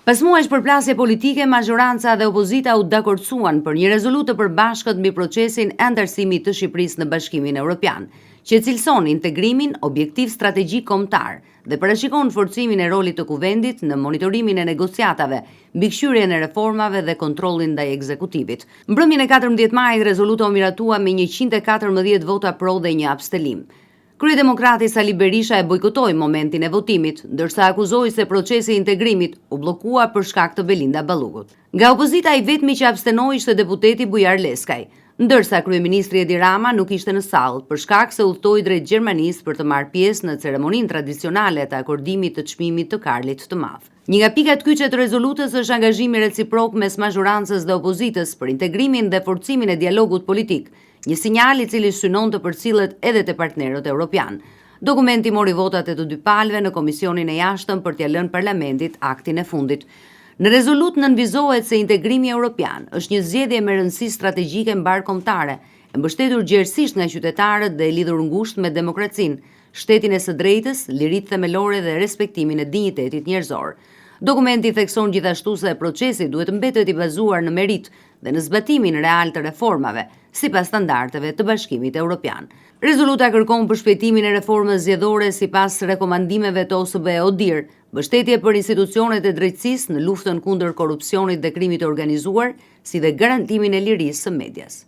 Pas muajsh përplasje politike, majoranca dhe opozita u dakordsuan për një rezolutë të përbashkët mbi procesin e antarësimit të Shqipërisë në Bashkimin Evropian, që cilëson integrimin objektiv strategjik kombëtar dhe parashikon forcimin e rolit të Kuvendit në monitorimin e negociatave, mbikëqyrjen e reformave dhe kontrollin ndaj ekzekutivit. Mbrëmjen e 14 majit rezoluta u miratua me 114 vota pro dhe një abstenim. Kryedemokrati Sali Berisha e bojkotoi momentin e votimit, ndërsa akuzoi se procesi i integrimit u bllokua për shkak të Belinda Ballugut. Nga opozita i vetmi që abstenoi ishte deputeti Bujar Leskaj, ndërsa kryeministri Edi Rama nuk ishte në sallë për shkak se udhtoi drejt Gjermanisë për të marrë pjesë në ceremoninë tradicionale të akordimit të çmimit të Karlit të Madh. Një nga pikat kyçe të rezolutës është angazhimi reciprok mes majorancës dhe opozitës për integrimin dhe forcimin e dialogut politik, një sinjal i cili synon të përcillet edhe te partnerët evropian. Dokumenti mori votat e të dy palëve në Komisionin e Jashtëm për t'ia lënë Parlamentit aktin e fundit. Në rezolutë nënvizohet se integrimi evropian është një zgjedhje me rëndësi strategjike mbarkombëtare, e mbështetur gjerësisht nga qytetarët dhe e lidhur ngushtë me demokracinë, shtetin e së drejtës, liritë themelore dhe respektimin e dinjitetit njerëzor. Dokumenti thekson gjithashtu se procesi duhet mbetet i bazuar në meritë dhe në zbatimin real të reformave, sipas standardeve të Bashkimit Evropian. Rezoluta kërkon përshpejtimin e reformës zgjedhore sipas rekomandimeve të OSBE-ODIHR, mbështetje për institucionet e drejtësisë në luftën kundër korrupsionit dhe krimit të organizuar, si dhe garantimin e lirisë së medias.